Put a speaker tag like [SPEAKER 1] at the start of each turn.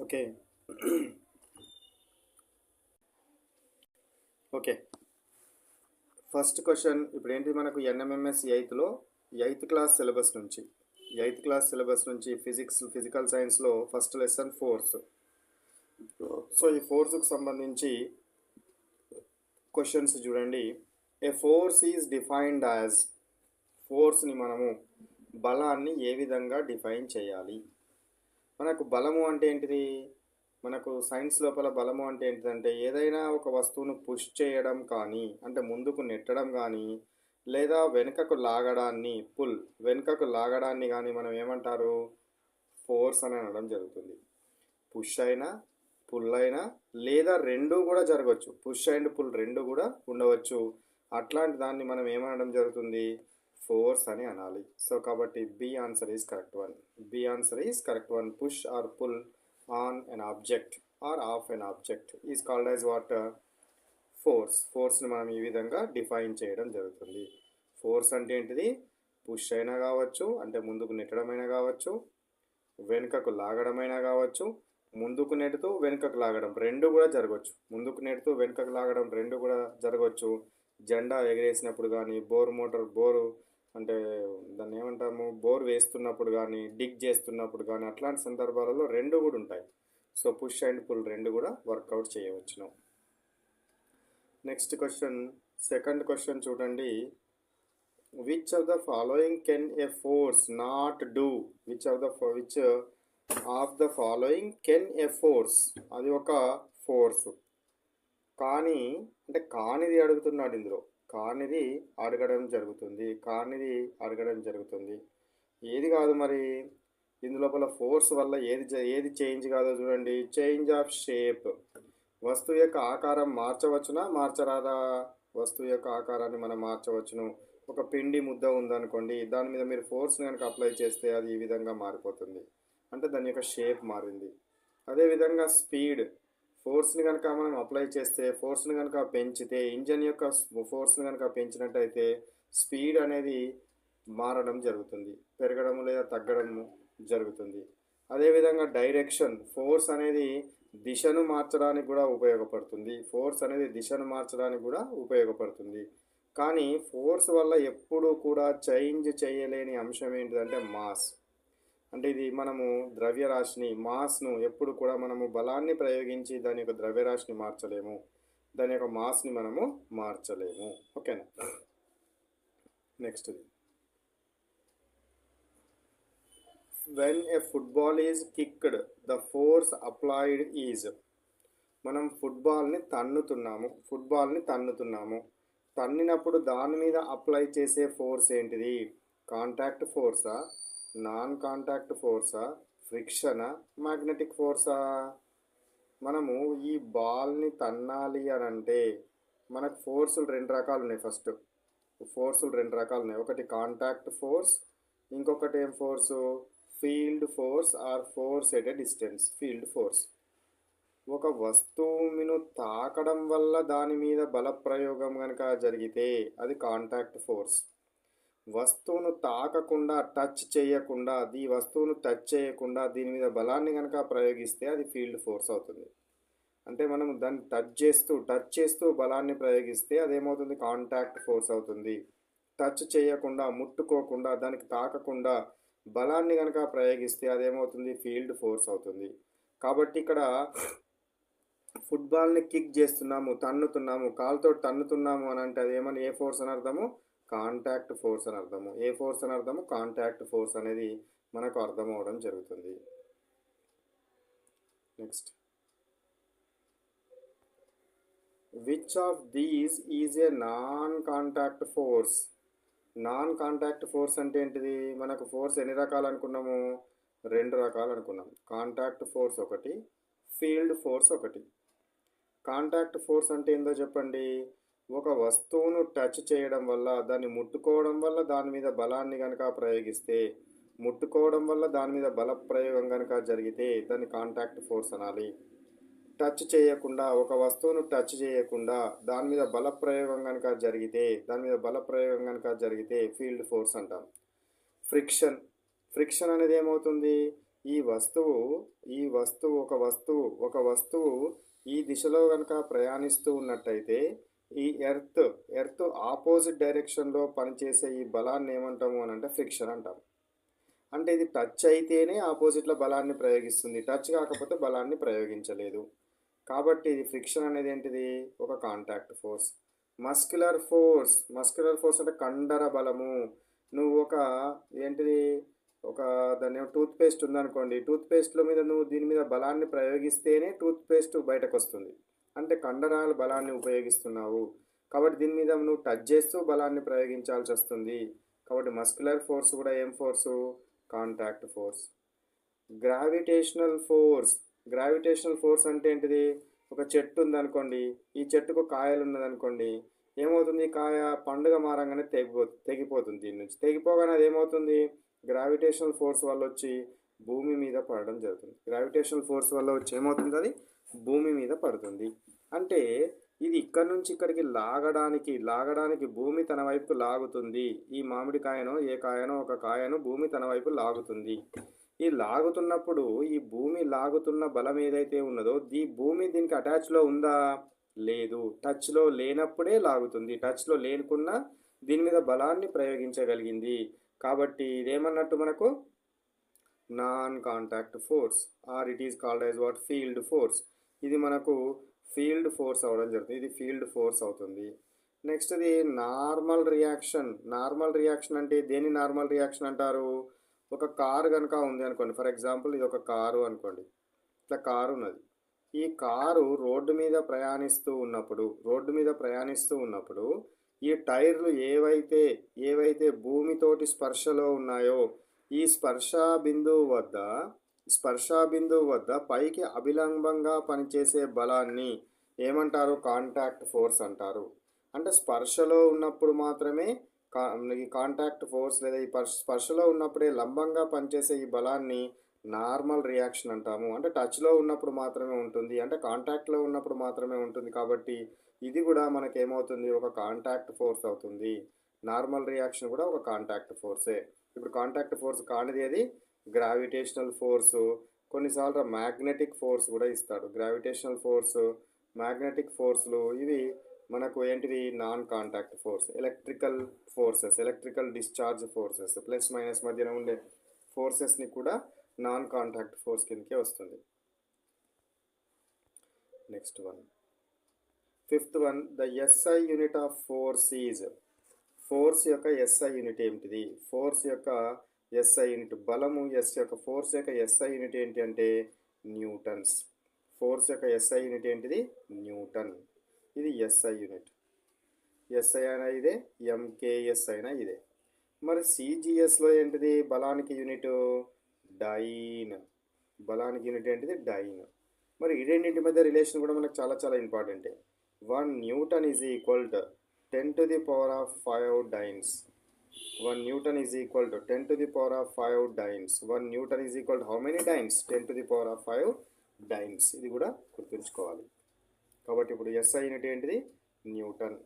[SPEAKER 1] Okay. Okay. First question ఇప్పుడేంటి మనకు NMMS eighth class syllabus నుంచి ఫిజికల్ సైన్స్లో ఫస్ట్ లెసన్ ఫోర్స్. సో ఈ ఫోర్స్కి సంబంధించి క్వశ్చన్స్ చూడండి. ఏ ఫోర్స్ ఈజ్ డిఫైన్డ్ యాజ్, ఫోర్స్ని మనము బలాన్ని ఏ విధంగా డిఫైన్ చేయాలి? మనకు బలము అంటే ఏంటిది? మనకు సైన్స్ లోపల బలము అంటే ఏంటిదంటే ఏదైనా ఒక వస్తువును పుష్ చేయడం కానీ, అంటే ముందుకు నెట్టడం కానీ, లేదా వెనుకకు లాగడాన్ని కానీ మనం ఏమంటారు? ఫోర్స్ అని అనడం జరుగుతుంది. పుష్ అయినా పుల్ అయినా లేదా రెండు కూడా జరగవచ్చు. పుష్ అండ్ పుల్ రెండు కూడా ఉండవచ్చు. అట్లాంటి దాన్ని మనం ఏమనడం జరుగుతుంది? ఫోర్స్ అని అనాలి. సో కాబట్టి B answer is correct one. Push or pull on an object or off an object is called as what? ఫోర్స్ని మనం ఈ విధంగా డిఫైన్ చేయడం జరుగుతుంది. ఫోర్స్ అంటే ఏంటిది? పుష్ అయినా కావచ్చు, అంటే ముందుకు నెట్టడమైనా కావచ్చు, వెనుకకు లాగడమైనా కావచ్చు, ముందుకు నెడుతూ వెనుకకు లాగడం రెండు కూడా జరగవచ్చు. ముందుకు నెడుతూ వెనుకకు లాగడం రెండు కూడా జరగవచ్చు. జెండా ఎగరేసినప్పుడు కానీ, బోరు అంటే దాన్ని ఏమంటాము, బోర్ వేస్తున్నప్పుడు కానీ, డిగ్ చేస్తున్నప్పుడు కానీ, అట్లాంటి సందర్భాలలో రెండు కూడా ఉంటాయి. సో పుష్ అండ్ పుల్ రెండు కూడా వర్కౌట్ చేయవచ్చును. నెక్స్ట్ క్వశ్చన్, సెకండ్ క్వశ్చన్ చూడండి. Which of the following can A force not do? Which of the following can A force? అది ఒక ఫోర్స్ కానీ, అంటే కానిది అడుగుతున్నాడు ఇందులో. కానిది అడగడం జరుగుతుంది. ఏది కాదు మరి ఇందులోపల ఫోర్స్ వల్ల ఏది చేంజ్ కాదో చూడండి. Change of shape. వస్తువు యొక్క ఆకారం మార్చరాదా? వస్తువు యొక్క ఆకారాన్ని మనం మార్చవచ్చును. ఒక పిండి ముద్ద ఉందనుకోండి, దాని మీద మీరు ఫోర్స్ని కనుక అప్లై చేస్తే అది ఈ విధంగా మారిపోతుంది, అంటే దాని యొక్క షేప్ మారింది. అదేవిధంగా స్పీడ్, ఫోర్స్ని కనుక మనం అప్లై చేస్తే, ఫోర్స్ని కనుక పెంచితే, ఇంజన్ యొక్క ఫోర్స్ని కనుక పెంచినట్టయితే స్పీడ్ అనేది మారడం జరుగుతుంది, పెరగడము లేదా తగ్గడము జరుగుతుంది. అదేవిధంగా డైరెక్షన్, ఫోర్స్ అనేది దిశను మార్చడానికి కూడా ఉపయోగపడుతుంది. కానీ ఫోర్స్ వల్ల ఎప్పుడూ కూడా చేంజ్ చేయలేని అంశం ఏంటిదంటే మాస్. అంటే ఇది మనము ద్రవ్యరాశిని, మాస్ను ఎప్పుడు కూడా మనము బలాన్ని ప్రయోగించి దాని యొక్క ద్రవ్యరాశిని మార్చలేము, దాని యొక్క మాస్ని మనము మార్చలేము. ఓకేనా? Next, when a football is kicked the force applied is. మనం ఫుట్బాల్ని తన్నుతున్నాము. తన్నినప్పుడు దాని మీద అప్లై చేసే ఫోర్స్ ఏంటిది? కాంటాక్ట్ ఫోర్సా, నాన్ కాంటాక్ట్ ఫోర్సా, ఫ్రిక్షనా, మ్యాగ్నెటిక్ ఫోర్సా? మనము ఈ బాల్ని తన్నాలి అని అంటే మనకు ఫోర్సులు రెండు రకాలు ఉన్నాయి. ఒకటి కాంటాక్ట్ ఫోర్స్, ఇంకొకటి ఏం force? Field force or force at a distance. Field force ఒక వస్తువును తాకడం వల్ల దాని మీద బలప్రయోగం కనుక జరిగితే అది కాంటాక్ట్ ఫోర్స్. వస్తువును తాకకుండా, వస్తువును టచ్ చేయకుండా దీని మీద బలాన్ని కనుక ప్రయోగిస్తే అది ఫీల్డ్ ఫోర్స్ అవుతుంది. అంటే మనం దాన్ని టచ్ చేస్తూ బలాన్ని ప్రయోగిస్తే అదేమవుతుంది? కాంటాక్ట్ ఫోర్స్ అవుతుంది. టచ్ చేయకుండా, ముట్టుకోకుండా, దానికి తాకకుండా బలాన్ని కనుక ప్రయోగిస్తే అదేమవుతుంది? ఫీల్డ్ ఫోర్స్ అవుతుంది. కాబట్టి ఇక్కడ ఫుట్బాల్ని కిక్ చేస్తున్నాము, కాలుతో తన్నుతున్నాము అని అంటే అదేమని ఏ ఫోర్స్ అని అర్థము? కాంటాక్ట్ ఫోర్స్ అని అర్థము. ఏ ఫోర్స్ అని అర్థము? కాంటాక్ట్ ఫోర్స్ అనేది మనకు అర్థం అవడం జరుగుతుంది. Next, which of these is a non contact force? Non contact force అంటే ఏంటిది? మనకు ఫోర్స్ ఎన్ని రకాలు అనుకున్నాము? రెండు రకాలు అనుకున్నాం. కాంటాక్ట్ ఫోర్స్ ఒకటి, ఫీల్డ్ ఫోర్స్ ఒకటి. కాంటాక్ట్ ఫోర్స్ అంటే ఏందో చెప్పండి. ఒక వస్తువును టచ్ చేయడం వల్ల, దాన్ని ముట్టుకోవడం వల్ల దాని మీద బలాన్ని కనుక ప్రయోగిస్తే, ముట్టుకోవడం వల్ల దాని మీద బల ప్రయోగం కనుక జరిగితే దాన్ని కాంటాక్ట్ ఫోర్స్ అనాలి. ఒక వస్తువును టచ్ చేయకుండా దాని మీద బలప్రయోగం కనుక జరిగితే ఫీల్డ్ ఫోర్స్ అంటాం. ఫ్రిక్షన్ అనేది ఏమవుతుంది? ఈ వస్తువు ఒక వస్తువు ఈ దిశలో కనుక ప్రయాణిస్తూ ఉన్నట్టయితే ఈ ఎర్త్ ఆపోజిట్ డైరెక్షన్లో పనిచేసే ఈ బలాన్ని ఏమంటాము అని అంటే ఫ్రిక్షన్ అంటాము. అంటే ఇది టచ్ అయితేనే ఆపోజిట్లో బలాన్ని ప్రయోగిస్తుంది, టచ్ కాకపోతే బలాన్ని ప్రయోగించలేదు. కాబట్టి ఇది ఫ్రిక్షన్ అనేది ఏంటిది, ఒక కాంటాక్ట్ ఫోర్స్. మస్క్యులర్ ఫోర్స్ అంటే కండర బలము. నువ్వు ఒక ఏంటిది ఒక దాన్ని టూత్ పేస్ట్ ఉందనుకోండి, టూత్ పేస్ట్లో మీద నువ్వు దీని మీద బలాన్ని ప్రయోగిస్తేనే టూత్ పేస్ట్ బయటకు వస్తుంది, అంటే కండరాల బలాన్ని ఉపయోగిస్తున్నావు. కాబట్టి దీని మీద నువ్వు టచ్ చేస్తూ బలాన్ని ప్రయోగించాల్సి వస్తుంది. కాబట్టి మస్క్యులర్ ఫోర్స్ కూడా ఏం force, contact force. Gravitational force అంటే ఏంటిది, ఒక చెట్టు ఉందనుకోండి, ఈ చెట్టుకు కాయలు ఉన్నదనుకోండి, ఏమవుతుంది, కాయ పండుగ మారంగానే తెగిపోతుంది. దీని నుంచి తెగిపోగానే అది ఏమవుతుంది, గ్రావిటేషనల్ ఫోర్స్ వల్ల వచ్చి భూమి మీద పడడం జరుగుతుంది. గ్రావిటేషనల్ ఫోర్స్ వల్ల వచ్చి ఏమవుతుంది, అది భూమి మీద పడుతుంది. అంటే ఇది ఇక్కడ నుంచి ఇక్కడికి లాగడానికి భూమి తన వైపుకు లాగుతుంది. ఈ మామిడి కాయను ఒక కాయను భూమి తన వైపు లాగుతుంది. ఈ లాగుతున్నప్పుడు ఈ భూమి లాగుతున్న బలం ఏదైతే ఉన్నదో ఈ భూమి దీనికి అటాచ్లో ఉందా, లేదు. టచ్లో లేనప్పుడే లాగుతుంది, టచ్లో లేకున్నా దీని మీద బలాన్ని ప్రయోగించగలిగింది. కాబట్టి ఇదేమన్నట్టు మనకు non contact force, or it is called as what, field force. ఇది మనకు ఫీల్డ్ ఫోర్స్ అవ్వడం జరుగుతుంది, ఇది ఫీల్డ్ ఫోర్స్ అవుతుంది. నెక్స్ట్ ఇది నార్మల్ రియాక్షన్ అంటే దేని నార్మల్ రియాక్షన్ అంటారు, ఒక కారు కనుక ఉంది అనుకోండి, ఫర్ ఎగ్జాంపుల్ ఇది ఒక కారు అనుకోండి, ఇట్లా కారు ఉన్నది. ఈ కారు రోడ్డు మీద ప్రయాణిస్తూ ఉన్నప్పుడు ఈ టైర్లు ఏవైతే భూమితోటి స్పర్శలో ఉన్నాయో ఈ స్పర్శా బిందువు వద్ద పైకి అభిలంబంగా పనిచేసే బలాన్ని ఏమంటారు, కాంటాక్ట్ ఫోర్స్ అంటారు. అంటే స్పర్శలో ఉన్నప్పుడు మాత్రమే ఈ కాంటాక్ట్ ఫోర్స్ లేదా ఈ స్పర్శలో ఉన్నప్పుడే లంబంగా పనిచేసే ఈ బలాన్ని నార్మల్ రియాక్షన్ అంటాము. అంటే టచ్లో ఉన్నప్పుడు మాత్రమే ఉంటుంది, అంటే కాంటాక్ట్లో ఉన్నప్పుడు మాత్రమే ఉంటుంది. కాబట్టి ఇది కూడా మనకేమవుతుంది, ఒక కాంటాక్ట్ ఫోర్స్ అవుతుంది. నార్మల్ రియాక్షన్ కూడా ఒక కాంటాక్ట్ ఫోర్సే. ఇప్పుడు కాంటాక్ట్ ఫోర్స్ కానిది ఏది, గ్రావిటేషనల్ ఫోర్సు. కొన్నిసార్లు మ్యాగ్నెటిక్ ఫోర్స్ కూడా ఇస్తాడు. గ్రావిటేషనల్ ఫోర్సు, మ్యాగ్నెటిక్ ఫోర్స్లు ఇవి మనకు ఏంటిది, non contact force. Electrical discharge forces, plus minus మధ్యన ఉండే ఫోర్సెస్ని కూడా నాన్ కాంటాక్ట్ ఫోర్స్ కిందకే వస్తుంది. Next one, fifth one, the SI unit of force is. Force యొక్క ఎస్ఐ యూనిట్ ఏమిటిది, ఫోర్స్ యొక్క ఎస్ఐ యూనిట్, బలము ఫోర్స్ యొక్క ఎస్ఐ యూనిట్ ఏంటి అంటే న్యూటన్స్. ఫోర్స్ యొక్క ఎస్ఐ యూనిట్ ఏంటిది, న్యూటన్. ఇది ఎస్ఐ యూనిట్. ఎస్ఐ అయినా ఇదే, ఎంకేఎస్ అయినా ఇదే. మరి సిజిఎస్లో ఏంటిది, బలానికి యూనిట్ డైన్. బలానికి యూనిట్ ఏంటిది, డైన్. మరి ఈ రెండింటి మధ్య రిలేషన్ కూడా మనకు చాలా చాలా ఇంపార్టెంటే. 1 Newton is equal to 10 to the power of 5 dynes. 1 Newton is equal to 10 to the power of 5 dynes. 1 Newton is equal to how many dynes, 10 to the power of 5 dynes. ఇది కూడా గుర్తుంచుకోవాలి. కాబట్టి ఇప్పుడు ఎస్ఐ యూనిట్ ఏంటిది, Newton.